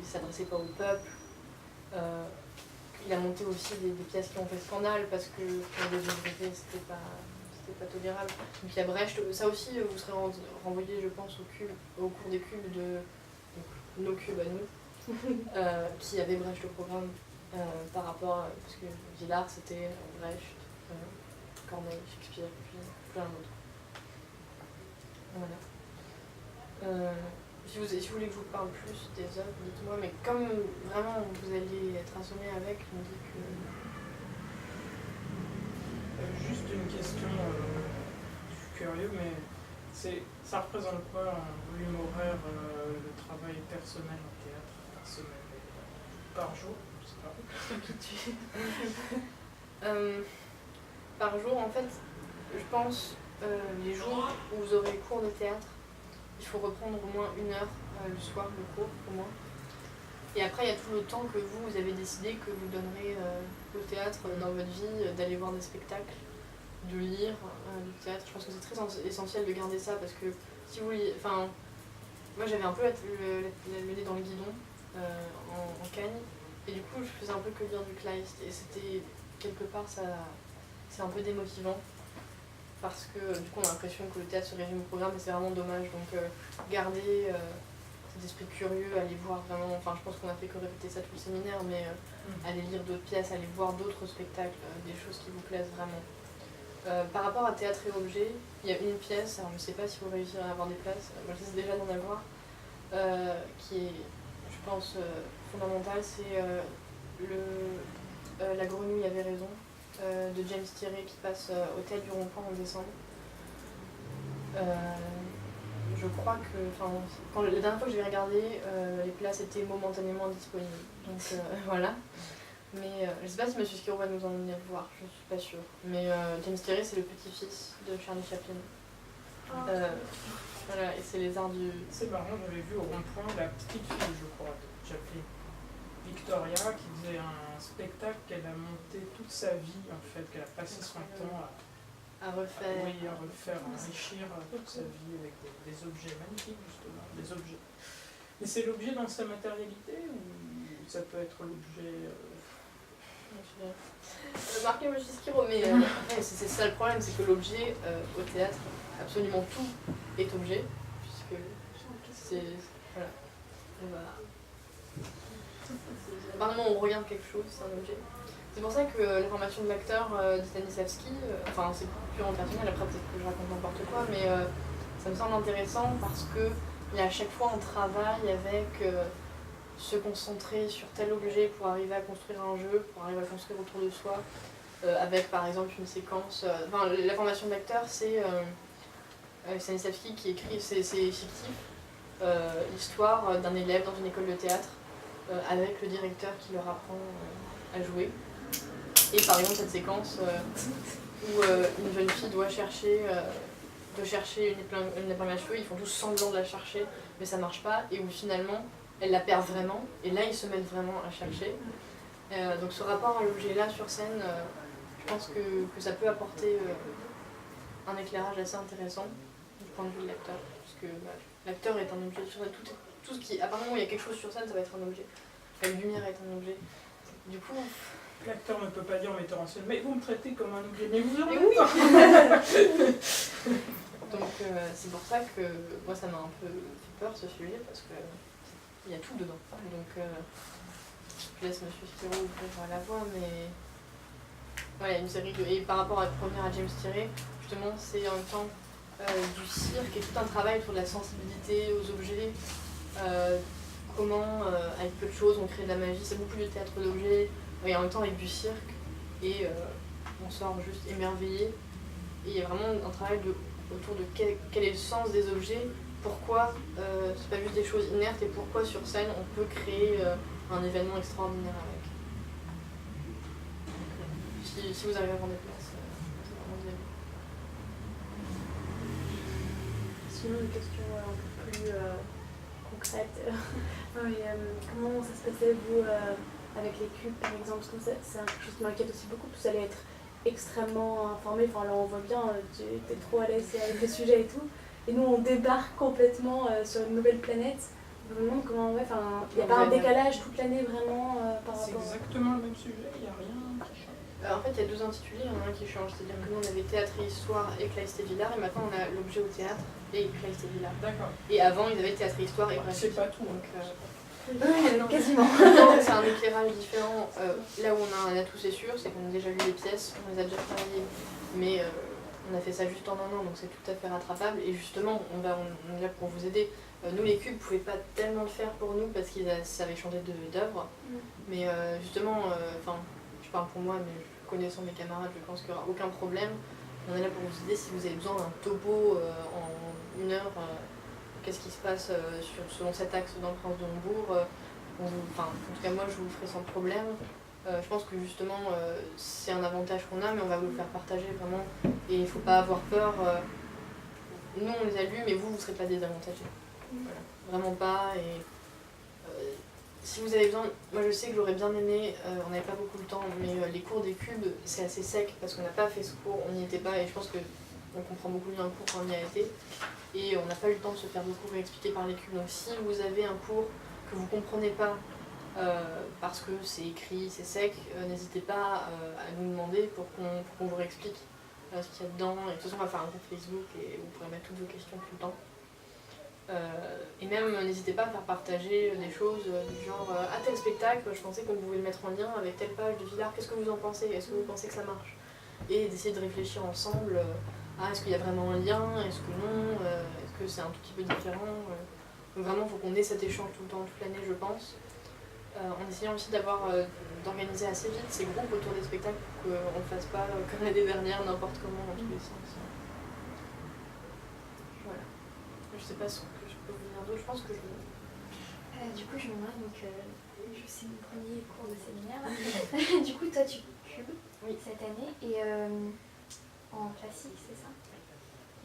s'adressait pas au peuple. Il a monté aussi des pièces qui ont fait scandale parce que pour des minorités c'était pas tolérable. Donc il y a Brecht, ça aussi vous serez renvoyé je pense au cours des cubes de nos cubes à nous, qui avait Brecht au programme par rapport à, parce que Villard c'était Brecht, Corneille, Shakespeare, puis plein d'autres. Voilà. Si vous voulez que je vous parle plus des œuvres, dites-moi, mais comme vraiment vous alliez être assommé avec, je me dis que... Juste une question, je suis curieux, mais ça représente quoi en volume horaire le travail personnel en théâtre par semaine, par jour, je sais pas. Par jour, en fait, je pense, les jours où vous aurez cours de théâtre, il faut reprendre au moins 1 heure le soir, le cours, au moins. Et après, il y a tout le temps que vous avez décidé que vous donnerez au théâtre dans votre vie, d'aller voir des spectacles, de lire du théâtre. Je pense que c'est très essentiel de garder ça parce que si vous... Enfin, moi j'avais un peu le nez dans le guidon en Cagne, et du coup je faisais un peu que lire du Kleist, et c'était quelque part c'est un peu démotivant. Parce que du coup on a l'impression que le théâtre se résume au programme et c'est vraiment dommage. Donc garder cet esprit curieux, aller voir vraiment, enfin je pense qu'on a fait que répéter ça tout le séminaire, mais aller lire d'autres pièces, aller voir d'autres spectacles, des choses qui vous plaisent vraiment. Par rapport à théâtre et objet, il y a une pièce, alors je ne sais pas si vous réussirez à avoir des places, moi j'essaie déjà d'en avoir, qui est je pense fondamentale, c'est La grenouille avait raison, de James Thierry, qui passe au Théâtre du Rond-Point en décembre. Je crois que, la dernière fois que je l'ai regardé, les places étaient momentanément disponibles. Donc voilà. Mais je ne sais pas si M. Schiro va nous en venir voir, je ne suis pas sûre. Mais James Thierry, c'est le petit-fils de Charlie Chaplin. Voilà, et c'est les arts du... C'est marrant, j'avais vu au Rond-Point la petite fille, je crois, de Chaplin. Victoria, qui faisait un spectacle qu'elle a monté toute sa vie, en fait, qu'elle a passé son temps à refaire, enrichir toute sa vie avec des objets magnifiques, justement, des objets. Mais c'est l'objet dans sa matérialité ou ça peut être l'objet... Marqué M. Schiro, mais c'est ça le problème, c'est que l'objet au théâtre, absolument tout est objet, puisque c'est... Voilà. À partir du moment où on regarde quelque chose, c'est un objet. C'est pour ça que la formation de l'acteur de Stanislavski, enfin c'est purement personnel, après peut-être que je raconte n'importe quoi, mais ça me semble intéressant parce qu'il y a à chaque fois un travail avec se concentrer sur tel objet pour arriver à construire un jeu, pour arriver à construire autour de soi, avec par exemple une séquence... Enfin, la formation de l'acteur, c'est Stanislavski qui écrit, c'est fictif, l'histoire d'un élève dans une école de théâtre, avec le directeur qui leur apprend à jouer. Et par exemple cette séquence où une jeune fille doit chercher une épingle à cheveux, ils font tous semblant de la chercher, mais ça marche pas, et où finalement elle la perd vraiment, et là ils se mettent vraiment à chercher. Donc ce rapport à l'objet là sur scène, je pense que ça peut apporter un éclairage assez intéressant du point de vue de l'acteur, puisque l'acteur est un objet sur scène, tout ce qui, à partir du moment où il y a quelque chose sur scène, ça va être un objet. La lumière est un objet. Du coup... L'acteur ne peut pas dire en metteur en scène, mais vous me traitez comme un objet, mais vous en oui. Donc c'est pour ça que moi ça m'a un peu fait peur ce sujet, parce qu'il y a tout dedans. Donc je laisse M. Schiro ouvrir la voie, mais... Ouais, il y a une série de... Et par rapport à revenir à James Thierry, justement c'est en même temps du cirque et tout un travail autour de la sensibilité aux objets, comment avec peu de choses on crée de la magie, c'est beaucoup de théâtre d'objets, et en même temps avec du cirque, et on sort juste émerveillé, et il y a vraiment un travail autour de quel est le sens des objets, pourquoi c'est pas juste des choses inertes, et pourquoi sur scène on peut créer un événement extraordinaire avec. Donc, si vous arrivez à prendre des places, c'est vraiment bien. Sinon une question un peu plus concrète, comment ça se passait vous avec les cubes par exemple, parce que c'est quelque chose qui m'inquiète aussi beaucoup, parce que vous allez être extrêmement informé, enfin là on voit bien, tu es trop à l'aise avec le sujet et tout, et nous on débarque complètement sur une nouvelle planète, Je me demande comment, ouais, enfin, il n'y a Non, pas un vous avez- décalage toute l'année vraiment par C'est rapport. exactement le même sujet, il n'y a rien qui change. En fait, il y a deux intitulés, il y en a un qui change. C'est-à-dire que nous, on avait théâtre et histoire et Kleist et Villard, et maintenant, on a l'objet au théâtre et Kleist et Villard. D'accord. Et avant, ils avaient théâtre et histoire et C'est graphique. pas tout. Donc, Quasiment. c'est un éclairage différent. Là où on a un atout, c'est sûr, c'est qu'on a déjà lu les pièces, on les a déjà travaillées, mais on a fait ça juste en un an, donc c'est tout à fait rattrapable. Et justement, on est là pour vous aider. Nous, les cubes, ne pouvaient pas tellement le faire pour nous parce ça avait changé d'œuvre. Mais justement, je parle pour moi, mais connaissant mes camarades, je pense qu'il n'y aura aucun problème. On est là pour vous aider si vous avez besoin d'un topo en 1 heure. Qu'est-ce qui se passe selon cet axe dans le Prince de Hombourg. En tout cas, moi, je vous le ferai sans problème. Je pense que justement, c'est un avantage qu'on a, mais on va vous le faire partager vraiment. Et il ne faut pas avoir peur. Nous, on les a lus, mais vous ne serez pas désavantagés. Voilà. Vraiment pas. Et si vous avez besoin, moi je sais que j'aurais bien aimé, on n'avait pas beaucoup de temps, mais les cours des cubes, c'est assez sec parce qu'on n'a pas fait ce cours, on n'y était pas, et je pense qu'on comprend beaucoup mieux un cours quand on y a été. Et on n'a pas eu le temps de se faire beaucoup réexpliquer par les cubes. Donc si vous avez un cours que vous ne comprenez pas parce que c'est écrit, c'est sec, n'hésitez pas à nous demander pour qu'on vous réexplique ce qu'il y a dedans. Et de toute façon, on va faire un groupe Facebook et vous pourrez mettre toutes vos questions tout le temps. Et même n'hésitez pas à faire partager des choses du genre à tel spectacle, je pensais qu'on pouvait le mettre en lien avec telle page de Villard, qu'est-ce que vous en pensez? Est-ce que vous pensez que ça marche? Et d'essayer de réfléchir ensemble est-ce qu'il y a vraiment un lien? Est-ce que non? Est-ce que c'est un tout petit peu différent? Donc vraiment, il faut qu'on ait cet échange tout le temps, toute l'année, je pense. En essayant aussi d'organiser assez vite ces groupes autour des spectacles pour qu'on ne fasse pas comme l'année dernière, n'importe comment dans tous les sens. Voilà. Je sais pas ce que je peux vous dire d'autre, je pense que Du coup, je me demande, donc je sais mon premier cours de séminaire. Du coup, toi, tu cubes cette année et en classique, c'est ça?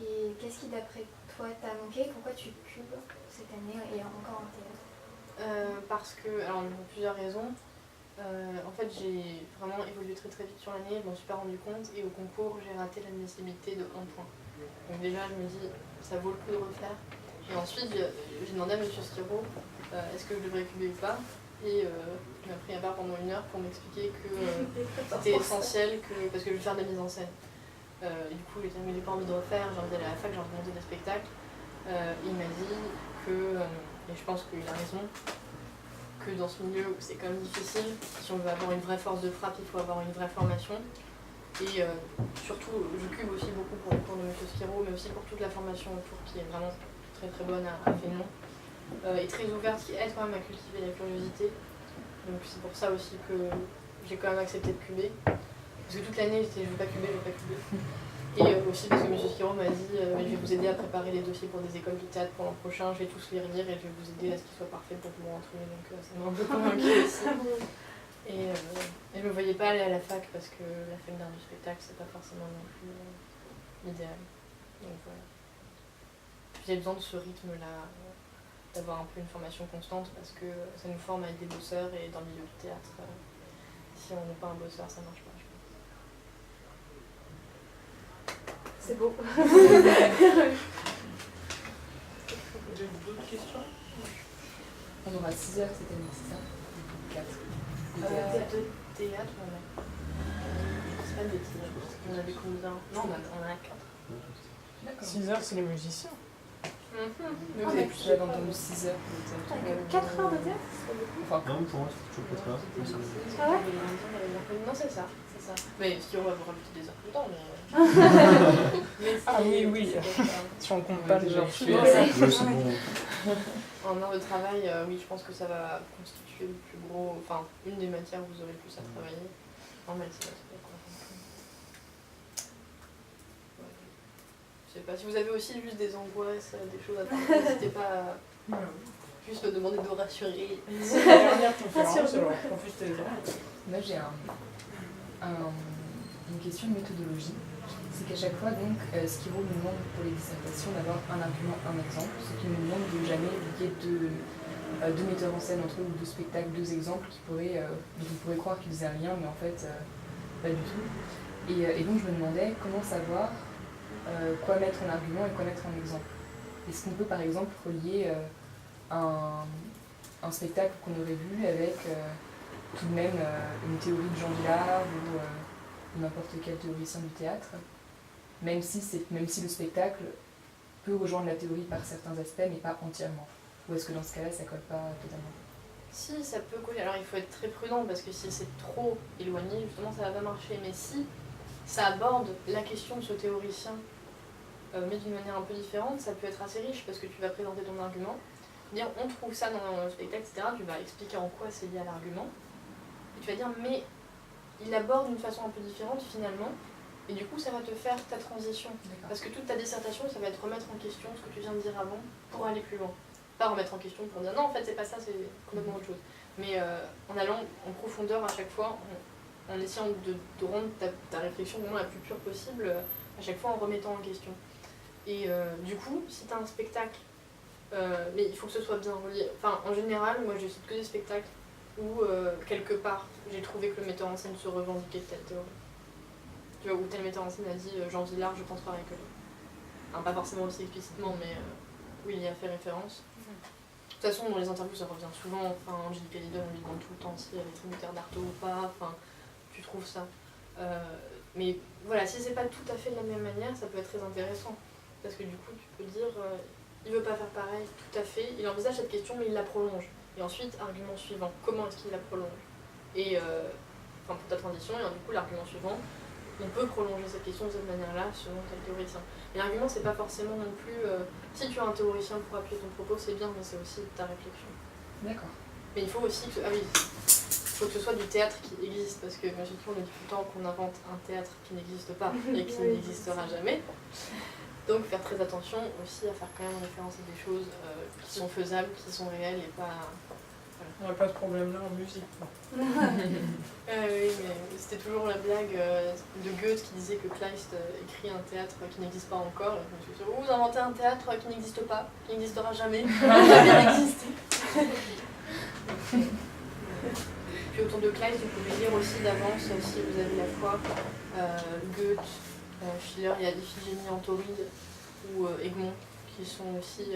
Et qu'est-ce qui, d'après toi, t'a manqué? Pourquoi tu cubes cette année et encore en théâtre? Parce que, alors, pour plusieurs raisons. En fait, j'ai vraiment évolué très très vite sur l'année, je m'en suis pas rendu compte, et au concours, j'ai raté l'admissibilité de 1 point. Donc déjà, je me dis, ça vaut le coup de refaire. Et ensuite, j'ai demandé à M. Skiro, est-ce que je devrais cuber ou pas? Et il m'a pris à part pendant 1 heure pour m'expliquer que c'était essentiel, parce que je vais faire de la mise en scène. Et du coup, j'ai pas envie de refaire, j'ai envie d'aller à la fac, j'ai envie de monter des spectacles. Il m'a dit que, et je pense qu'il a raison, que dans ce milieu où c'est quand même difficile, si on veut avoir une vraie force de frappe, il faut avoir une vraie formation. Et surtout, je cube aussi beaucoup pour le cours de M. Skiro, mais aussi pour toute la formation autour qui est vraiment très très bonne à Fénon. Et très ouverte, qui aide quand même à cultiver la curiosité. Donc c'est pour ça aussi que j'ai quand même accepté de cuber. Parce que toute l'année, j'étais je veux pas cuber, je veux pas cuber. Et aussi parce que M. Skiro m'a dit je vais vous aider à préparer les dossiers pour des écoles de théâtre pour l'an prochain, je vais tous les relire et je vais vous aider à ce qu'ils soient parfaits pour vous rentrer. Donc ça m'a un peu convaincue aussi. Et je ne me voyais pas aller à la fac parce que la fac d'art du spectacle, c'est pas forcément non plus l'idéal. Donc voilà. J'ai besoin de ce rythme-là, d'avoir un peu une formation constante parce que ça nous forme à être des bosseurs et dans le milieu du théâtre, si on n'est pas un bosseur, ça marche pas. C'est beau. Vous avez d'autres questions? On aura 6 heures cette année, c'est ça? 4. De théâtre, on a. C'est pas de bêtises, on avait combien? Non, on en a 4. D'accord. 6 heures, c'est les musiciens. Mais Vous avez plus j'avais entendu 6 heures pour le théâtre. 4 heures de théâtre, c'est pas beaucoup. Enfin, Non, pour moi, c'est toujours 4 heures. Ah ouais? Non, c'est ça. Mais si on va vous rajouter des heures tout le temps, mais. Ah oui, oui. Si on compte pas les heures je suivantes. Oui, c'est bon. En heure de travail, oui, je pense que ça va constituer le plus gros. Enfin, une des matières où vous aurez le plus à travailler. En médecine, c'est quoi. Je sais pas, si vous avez aussi juste des angoisses, des choses à faire, n'hésitez pas à juste me demander de rassurer. C'est la dernière conférence, alors confuse tes oreilles. moi j'ai une question de méthodologie. C'est qu'à chaque fois, donc, Skiro nous demande pour les dissertations d'avoir un argument, un exemple, ce qui nous demande de jamais lier deux metteurs en scène entre eux ou 2 spectacles, 2 exemples dont on pourrait croire qu'ils faisaient un lien, mais en fait, pas du tout. Et donc je me demandais comment savoir quoi mettre en argument et quoi mettre en exemple. Est-ce qu'on peut par exemple relier un spectacle qu'on aurait vu avec tout de même une théorie de Jean Vilar ou n'importe quel théoricien du théâtre, même si le spectacle peut rejoindre la théorie par certains aspects, mais pas entièrement. Ou est-ce que dans ce cas-là, ça colle pas totalement? Si, ça peut coller. Alors il faut être très prudent parce que si c'est trop éloigné, justement, ça va pas marcher. Mais si ça aborde la question de ce théoricien, mais d'une manière un peu différente, ça peut être assez riche parce que tu vas présenter ton argument, dire on trouve ça dans le spectacle, etc. Tu vas expliquer en quoi c'est lié à l'argument. Et tu vas dire mais il aborde d'une façon un peu différente finalement. Et du coup, ça va te faire ta transition. Parce que toute ta dissertation, ça va être remettre en question ce que tu viens de dire avant pour aller plus loin. Pas remettre en question pour dire non, en fait, c'est pas ça, c'est complètement autre chose. Mais en allant en profondeur à chaque fois, en essayant de rendre ta réflexion vraiment la plus pure possible, à chaque fois en remettant en question. Et du coup, si tu as un spectacle, mais il faut que ce soit bien relié. Enfin, en général, moi, je cite que des spectacles où, quelque part, j'ai trouvé que le metteur en scène se revendiquait de telle théorie. Tu vois, où tel metteur en scène a dit Jean Vilar, je pense pareil que lui. Enfin, pas forcément aussi explicitement, mais oui, il y a fait référence. De toute façon, dans les interviews, ça revient souvent. Enfin, Angélique Hallyday, on lui demande tout le temps si elle est tributaire d'Artaud ou pas. Enfin, tu trouves ça. Mais voilà, si c'est pas tout à fait de la même manière, ça peut être très intéressant. Parce que du coup, tu peux dire il veut pas faire pareil, tout à fait. Il envisage cette question, mais il la prolonge. Et ensuite, argument suivant. Comment est-ce qu'il la prolonge? Et enfin, pour ta transition, et du coup, l'argument suivant. On peut prolonger cette question de cette manière-là selon tel théoricien. Mais l'argument, c'est pas forcément non plus. Si tu as un théoricien pour appuyer ton propos, c'est bien, mais c'est aussi ta réflexion. D'accord. Mais il faut aussi que. Ah oui, il faut que ce soit du théâtre qui existe, parce que moi, on dit tout le temps qu'on invente un théâtre qui n'existe pas et qui n'existera jamais. Donc faire très attention aussi à faire quand même référence à des choses qui sont faisables, qui sont réelles et pas. On n'a pas ce problème-là en musique. Oui, mais c'était toujours la blague de Goethe qui disait que Kleist écrit un théâtre qui n'existe pas encore. Et je me suis dit, vous inventez un théâtre qui n'existe pas, qui n'existera jamais, qui n'a jamais existé. Puis autour de Kleist, vous pouvez lire aussi d'avance, si vous avez la foi, Goethe, Schiller, il y a l'Iphigénie en Tauride ou Egmont, qui sont aussi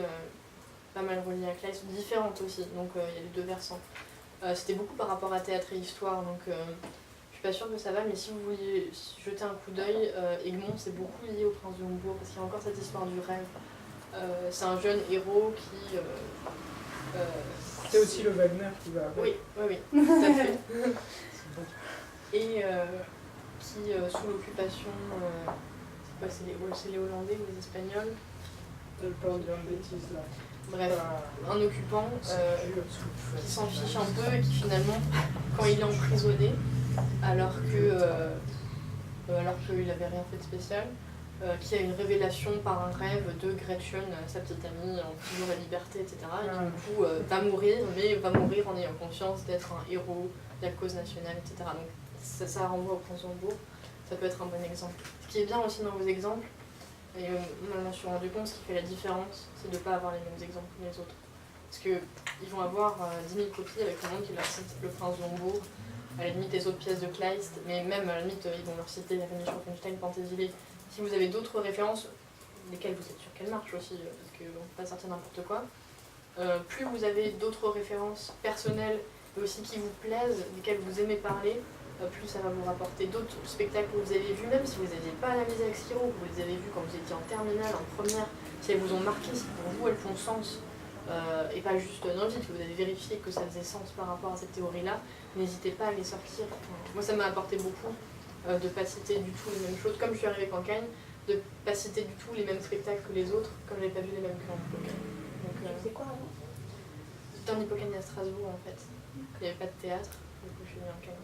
pas mal reliées à Kleist, différentes aussi, donc il y a les deux versants. C'était beaucoup par rapport à théâtre et histoire, donc je suis pas sûre que ça va, mais si vous vouliez jeter un coup d'œil, Egmont c'est beaucoup lié au prince de Hombourg, parce qu'il y a encore cette histoire du rêve. C'est un jeune héros qui... c'est aussi le Wagner qui va avec. Oui, tout à fait. Et qui, sous l'occupation, c'est les Hollandais ou les Espagnols? Je ne vais pas dire une bêtise là. Bref, un occupant qui s'en fiche un peu et qui finalement, quand il est emprisonné, alors qu'il n'avait rien fait de spécial, qui a une révélation par un rêve de Gretchen, sa petite amie, en toujours la liberté, etc. Et qui du coup va mourir, mais va mourir en ayant conscience d'être un héros de la cause nationale, etc. Donc ça renvoie au prince de Hombourg, ça peut être un bon exemple. Ce qui est bien aussi dans vos exemples, et moi je me suis rendu compte, ce qui fait la différence, c'est de ne pas avoir les mêmes exemples que les autres. Parce qu'ils vont avoir 10 000 copies avec le monde qui leur cite Le Prince de Hombourg, à la limite les autres pièces de Kleist, mais même à la limite ils vont leur citer La Famille Schorfenstein, Penthesilée. Si vous avez d'autres références, lesquelles vous êtes sûr qu'elles marchent aussi, parce qu'on ne peut pas sortir n'importe quoi, plus vous avez d'autres références personnelles, mais aussi qui vous plaisent, desquelles vous aimez parler, plus ça va vous rapporter d'autres spectacles que vous avez vus, même si vous n'aviez pas analysé avec Skiro, vous les avez vus quand vous étiez en terminale, en première, si elles vous ont marqué, si pour vous elles font sens, et pas juste non, si vous avez vérifié que ça faisait sens par rapport à cette théorie-là, n'hésitez pas à les sortir. Moi ça m'a apporté beaucoup de ne pas citer du tout les mêmes choses, comme je suis arrivée Campagne, de ne pas citer du tout les mêmes spectacles que les autres, comme je n'avais pas vu les mêmes que en Hippocagne. C'est quoi avant? C'était en Hippocagne à Strasbourg en fait. Il n'y avait pas de théâtre, du coup je suis venue en Cagne.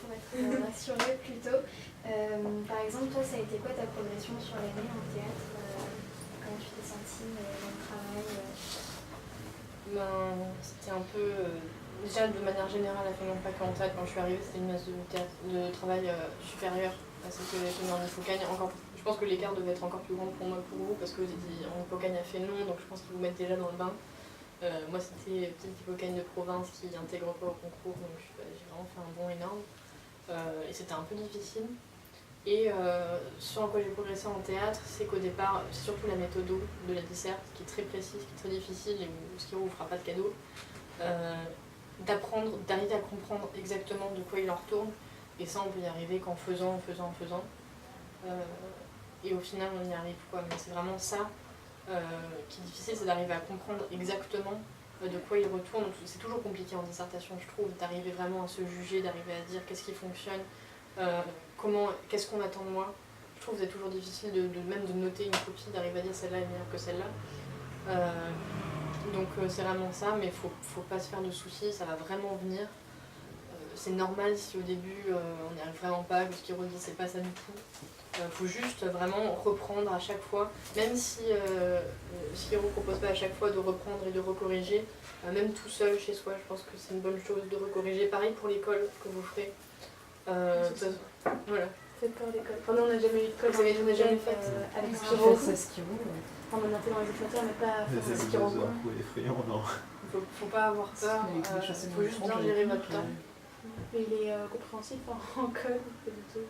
Pour être rassurée plutôt, par exemple, toi, ça a été quoi ta progression sur l'année en théâtre? Comment tu t'es sentie dans le travail? C'était un peu... déjà, de manière générale, à Fénon Paca en théâtre, quand je suis arrivée, c'était une masse de travail supérieure à ce que j'ai en Hippocagne. Je pense que l'écart devait être encore plus grand pour moi que pour vous, parce que vous étiez en Hippocagne à Fénon, donc je pense qu'ils vous mettent déjà dans le bain. Moi, c'était petite Hippocagne de province qui n'intègre pas au concours, donc j'ai vraiment fait un bond énorme. Et c'était un peu difficile. Et ce en quoi j'ai progressé en théâtre, c'est qu'au départ, c'est surtout la méthode de la disserte qui est très précise, qui est très difficile et où Schirru ne vous fera pas de cadeau. D'apprendre, d'arriver à comprendre exactement de quoi il en retourne. Et ça, on peut y arriver qu'en faisant. Et au final, on y arrive, quoi. Mais c'est vraiment ça qui est difficile, c'est d'arriver à comprendre exactement de quoi il retourne. C'est toujours compliqué en dissertation, je trouve, d'arriver vraiment à se juger, d'arriver à dire qu'est-ce qui fonctionne, qu'est-ce qu'on attend de moi. Je trouve que c'est toujours difficile même de noter une copie, d'arriver à dire celle-là est meilleure que celle-là. Donc c'est vraiment ça, mais faut pas se faire de soucis, ça va vraiment venir. C'est normal si au début on n'y arrive vraiment pas, que Schirru dit c'est pas ça du tout. Faut juste vraiment reprendre à chaque fois, même si Schirru propose pas à chaque fois de reprendre et de recorriger, même tout seul chez soi, je pense que c'est une bonne chose de recorriger. Pareil pour l'école que vous ferez. Voilà. Faites peur l'école. Enfin, nous, on n'a jamais eu de colle. Vous avez jamais fait avec Qui Schirru. fait ça, Schirru. On en a fait dans les éclateurs, mais pas Les face à ailes Schirru. dinosaures, ouais, effrayant, non. Faut pas avoir peur, faut juste bien gérer votre temps. Mais il est compréhensif en colle, pas du tout.